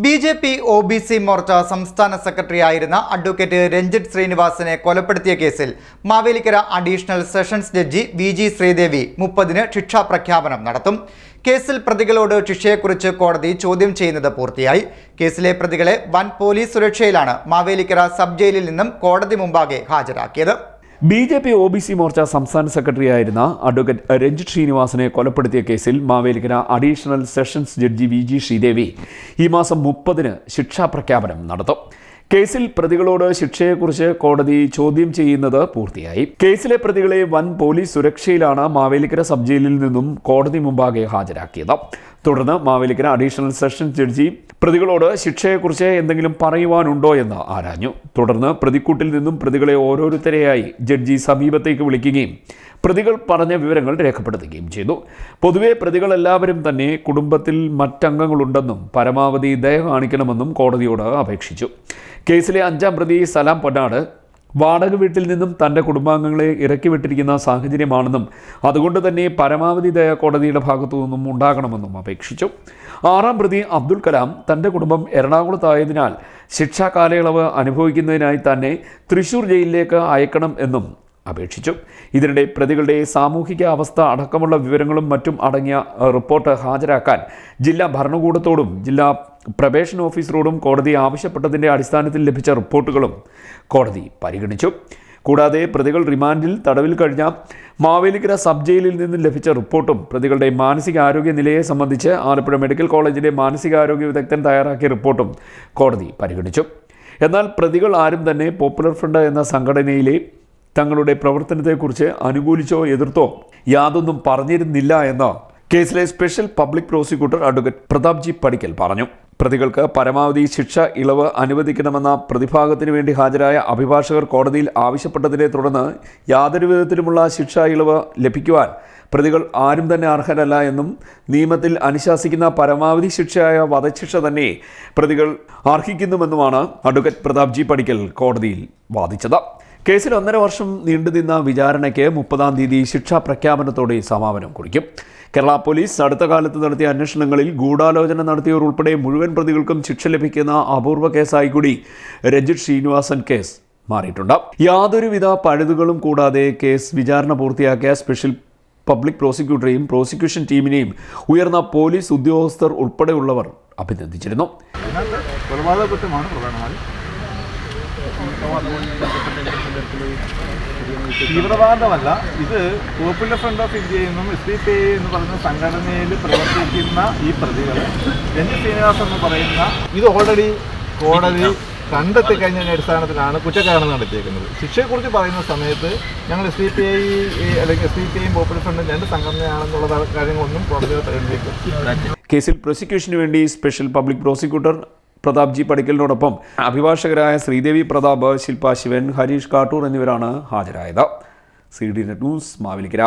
BJP. OBC. Morcha സംസ്ഥാന സെക്രട്ടറിയായിരുന്ന advocate Ranjith ശ്രീനിവാസനെ കൊലപ്പെടുത്തിയ കേസിൽ Mavelikkara additional sessions judge VG. Sreedevi 30-ന് ശിക്ഷാപ്രഖ്യാപനം നടത്തും. കേസിൽ പ്രതികളോട് ശിക്ഷയെക്കുറിച്ച് കോടതി ചോദ്യം ചെയ്യുന്നത് പൂർത്തിയായി. കേസിലെ പ്രതികളെ വൻ പോലീസ് സുരക്ഷയിലാണ് മാവേലിക്കര സബ് ജയിലിൽ നിന്നും കോടതി മുമ്പാകെ ഹാജരാക്കിയത്. ബി.ജെ.പി. ഒ.ബി.സി. മോർച്ച സംസ്ഥാന സെക്രട്ടറിയായിരുന്ന അഡ്വക്കേറ്റ് രഞ്ജിത്ത് ശ്രീനിവാസനെ കൊലപ്പെടുത്തിയ കേസിൽ Mavelikkara additional sessions judge VG. Sreedevi ഈ മാസം 30-ന് ശിക്ഷാപ്രഖ്യാപനം നടത്തും. കേസിൽ പ്രതികളോട് ശിക്ഷയെക്കുറിച്ച് കോടതി ചോദ്യം ചെയ്യുന്നത് പൂർത്തിയായി. കേസിലെ പ്രതികളെ വൻ പോലീസ് സുരക്ഷയിലാണ് മാവേലിക്കര സബ് ജയിലിൽ നിന്നും കോടതി മുമ്പാകെ ഹാജരാക്കിയത്. തുടർന്ന് മാവേലിക്കര അഡീഷണൽ സെഷൻസ് ജഡ്ജി പ്രതികളോട് ശിക്ഷയെക്കുറിച്ച് എന്തെങ്കിലും പറയുവാനുണ്ടോ എന്ന് ആരാഞ്ഞു. തുടർന്ന് പ്രതിക്കൂട്ടിൽ നിന്നും പ്രതികളെ ഓരോരുത്തരെയായി ജഡ്ജി സമീപത്തേക്ക് വിളിക്കുകയും പ്രതികൾ പറഞ്ഞ വിവരങ്ങൾ രേഖപ്പെടുത്തുകയും ചെയ്തു. പൊതുവെ പ്രതികളെല്ലാവരും തന്നെ കുടുംബത്തിൽ മറ്റംഗങ്ങളുണ്ടെന്നും പരമാവധി ദയ കാണിക്കണമെന്നും കോടതിയോട് അപേക്ഷിച്ചു. കേസിലെ 5-ാം പ്രതി സലാം പൊന്നാട് വാടക വീട്ടിൽ നിന്നും തൻ്റെ കുടുംബാംഗങ്ങളെ ഇറക്കി വിട്ടിരിക്കുന്ന സാഹചര്യമാണെന്നും അതുകൊണ്ട് തന്നെ പരമാവധി ദയ കോടതിയുടെ ഭാഗത്തു നിന്നും ഉണ്ടാകണമെന്നും അപേക്ഷിച്ചു. 6-ാം പ്രതി അബ്ദുൽ കലാം തൻ്റെ കുടുംബം എറണാകുളത്തായതിനാൽ ശിക്ഷാ കാലയളവ് അനുഭവിക്കുന്നതിനായി തന്നെ തൃശൂർ ജയിലിലേക്ക് അയക്കണം എന്നും അപേക്ഷിച്ചു. ഇതിനിടെ പ്രതികളുടെ സാമൂഹിക അവസ്ഥ അടക്കമുള്ള വിവരങ്ങളും മറ്റും അടങ്ങിയ റിപ്പോർട്ട് ഹാജരാക്കാൻ ജില്ലാ ഭരണകൂടത്തോടും ജില്ലാ പ്രൊബേഷൻ ഓഫീസറോടും കോടതി ആവശ്യപ്പെട്ടതിൻ്റെ അടിസ്ഥാനത്തിൽ ലഭിച്ച റിപ്പോർട്ടുകളും കോടതി പരിഗണിച്ചു. കൂടാതെ പ്രതികൾ റിമാൻഡിൽ തടവിൽ കഴിഞ്ഞ മാവേലിക്കര സബ് ജയിലിൽ നിന്നും ലഭിച്ച റിപ്പോർട്ടും പ്രതികളുടെ മാനസികാരോഗ്യ നിലയെ സംബന്ധിച്ച് ആലപ്പുഴ മെഡിക്കൽ കോളേജിലെ മാനസികാരോഗ്യ വിദഗ്ധൻ തയ്യാറാക്കിയ റിപ്പോർട്ടും കോടതി പരിഗണിച്ചു. എന്നാൽ പ്രതികൾ ആരും തന്നെ പോപ്പുലർ ഫ്രണ്ട് എന്ന സംഘടനയിലെ തങ്ങളുടെ പ്രവർത്തനത്തെക്കുറിച്ച് അനുകൂലിച്ചോ എതിർത്തോ യാതൊന്നും പറഞ്ഞിരുന്നില്ല എന്ന് കേസിലെ special public prosecutor advocate Prathap G Padikkal പറഞ്ഞു. പ്രതികൾക്ക് പരമാവധി ശിക്ഷ ഇളവ് അനുവദിക്കണമെന്ന പ്രതിഭാഗത്തിന് വേണ്ടി ഹാജരായ അഭിഭാഷകർ കോടതിയിൽ ആവശ്യപ്പെട്ടതിനെ തുടർന്ന് യാതൊരു വിധത്തിലുമുള്ള ശിക്ഷാ ഇളവ് ലഭിക്കുവാൻ പ്രതികൾ ആരും തന്നെ അർഹരല്ല എന്നും നീതിമത്തിൽ അനുശാസിക്കുന്ന പരമാവധി ശിക്ഷയായ വധശിക്ഷ തന്നെ പ്രതികൾ അർഹിക്കുന്നുവെന്നുമാണ് അഡ്വക്കേറ്റ് പ്രതാപ് ജി പടിക്കൽ കോടതിയിൽ വാദിച്ചത്. കേസിൽ 1.5 വർഷം നീണ്ടുനിന്ന വിചാരണയ്ക്ക് 30-ാം തീയതി ശിക്ഷാ പ്രഖ്യാപനത്തോടെ സമാപനം കുറിക്കും. കേരള പോലീസ് അടുത്ത കാലത്ത് നടത്തിയ അന്വേഷണങ്ങളിൽ ഗൂഢാലോചന നടത്തിയവർ ഉൾപ്പെടെ മുഴുവൻ പ്രതികൾക്കും ശിക്ഷ ലഭിക്കുന്ന അപൂർവ കേസായി കൂടി രഞ്ജിത്ത് ശ്രീനിവാസൻ കേസ് മാറിയിട്ടുണ്ട്. യാതൊരുവിധ പഴുതുകളും കൂടാതെ കേസ് വിചാരണ പൂർത്തിയാക്കിയ സ്പെഷ്യൽ പബ്ലിക് പ്രോസിക്യൂട്ടറെയും പ്രോസിക്യൂഷൻ ടീമിനെയും ഉയർന്ന പോലീസ് ഉദ്യോഗസ്ഥർ ഉൾപ്പെടെയുള്ളവർ അഭിനന്ദിച്ചിരുന്നു. തീവ്രവാദമല്ല, ഇത് പോപ്പുലർ ഫ്രണ്ട് ഓഫ് ഇന്ത്യയിൽ നിന്നും SDPI എന്ന് പറയുന്ന സംഘടനയിൽ പ്രവർത്തിക്കുന്ന ഈ പ്രതികൾ രഞ്ജിത്ത് ശ്രീനിവാസൻ എന്ന് പറയുന്ന ഇത് ഓൾറെഡി കോടതി കണ്ടെത്തി കഴിഞ്ഞതിൻ്റെ അടിസ്ഥാനത്തിലാണ് കുറ്റക്കാരെന്ന് നടത്തിയേക്കുന്നത്. ശിക്ഷയെക്കുറിച്ച് പറയുന്ന സമയത്ത് ഞങ്ങൾ SDPI അല്ലെങ്കിൽ SDPIയും പോപ്പുലർ ഫ്രണ്ടും 2 സംഘടനയാണെന്നുള്ള കാര്യങ്ങളൊന്നും കോടതിയുടെ പരിഗണിക്കും. കേസിൽ പ്രോസിക്യൂഷന് വേണ്ടി special public prosecutor Prathap G പടിക്കലിനോടൊപ്പം അഭിഭാഷകരായ ശ്രീദേവി പ്രതാപ്, ശില്പ ശിവൻ, ഹരീഷ് കാട്ടൂർ എന്നിവരാണ് ഹാജരായത്. CD net news, Mavelikkara.